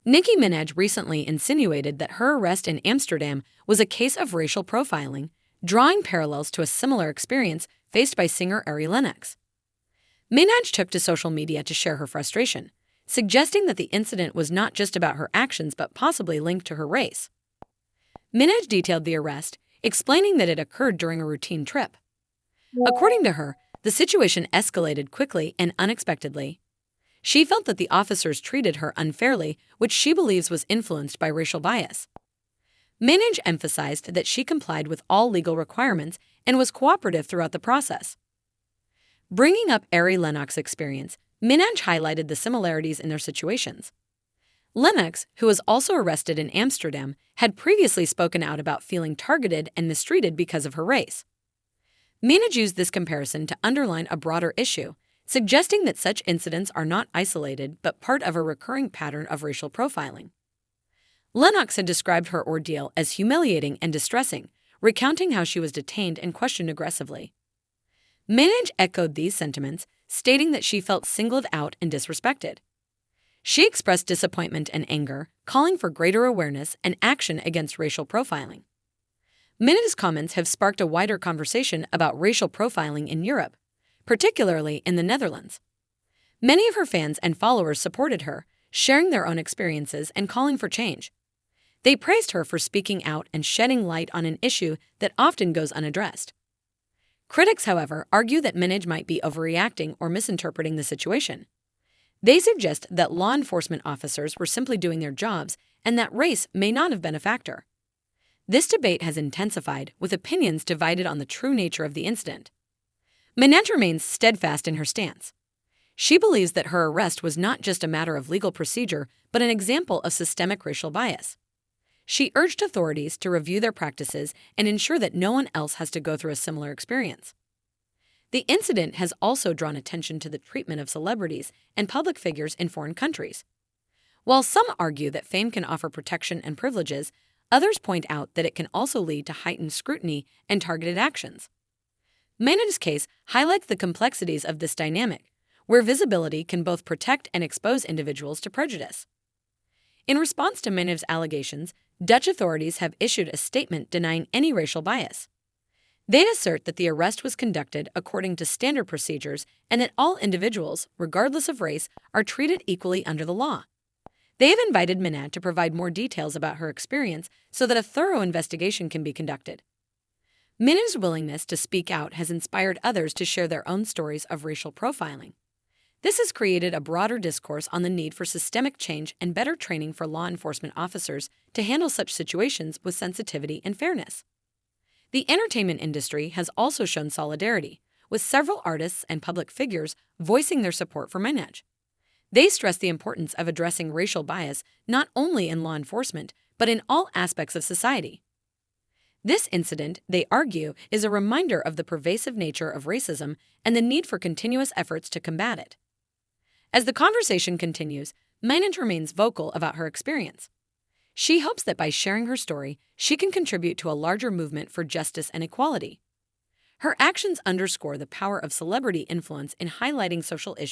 Nicki Minaj recently insinuated that her arrest in Amsterdam was a case of racial profiling, drawing parallels to a similar experience faced by singer Ari Lennox. Minaj took to social media to share her frustration, suggesting that the incident was not just about her actions but possibly linked to her race. Minaj detailed the arrest, explaining that it occurred during a routine trip. According to her, the situation escalated quickly and unexpectedly. She felt that the officers treated her unfairly, which she believes was influenced by racial bias. Minaj emphasized that she complied with all legal requirements and was cooperative throughout the process. Bringing up Ari Lennox's experience, Minaj highlighted the similarities in their situations. Lennox, who was also arrested in Amsterdam, had previously spoken out about feeling targeted and mistreated because of her race. Minaj used this comparison to underline a broader issue, suggesting that such incidents are not isolated but part of a recurring pattern of racial profiling. Lennox had described her ordeal as humiliating and distressing, recounting how she was detained and questioned aggressively. Minaj echoed these sentiments, stating that she felt singled out and disrespected. She expressed disappointment and anger, calling for greater awareness and action against racial profiling. Minaj's comments have sparked a wider conversation about racial profiling in Europe, particularly in the Netherlands. Many of her fans and followers supported her, sharing their own experiences and calling for change. They praised her for speaking out and shedding light on an issue that often goes unaddressed. Critics, however, argue that Minaj might be overreacting or misinterpreting the situation. They suggest that law enforcement officers were simply doing their jobs and that race may not have been a factor. This debate has intensified, with opinions divided on the true nature of the incident. Minaj remains steadfast in her stance. She believes that her arrest was not just a matter of legal procedure, but an example of systemic racial bias. She urged authorities to review their practices and ensure that no one else has to go through a similar experience. The incident has also drawn attention to the treatment of celebrities and public figures in foreign countries. While some argue that fame can offer protection and privileges, others point out that it can also lead to heightened scrutiny and targeted actions. Minaj's case highlights the complexities of this dynamic, where visibility can both protect and expose individuals to prejudice. In response to Minaj's allegations, Dutch authorities have issued a statement denying any racial bias. They assert that the arrest was conducted according to standard procedures and that all individuals, regardless of race, are treated equally under the law. They have invited Minaj to provide more details about her experience so that a thorough investigation can be conducted. Minaj's willingness to speak out has inspired others to share their own stories of racial profiling. This has created a broader discourse on the need for systemic change and better training for law enforcement officers to handle such situations with sensitivity and fairness. The entertainment industry has also shown solidarity, with several artists and public figures voicing their support for Minaj. They stress the importance of addressing racial bias not only in law enforcement, but in all aspects of society. This incident, they argue, is a reminder of the pervasive nature of racism and the need for continuous efforts to combat it. As the conversation continues, Minaj remains vocal about her experience. She hopes that by sharing her story, she can contribute to a larger movement for justice and equality. Her actions underscore the power of celebrity influence in highlighting social issues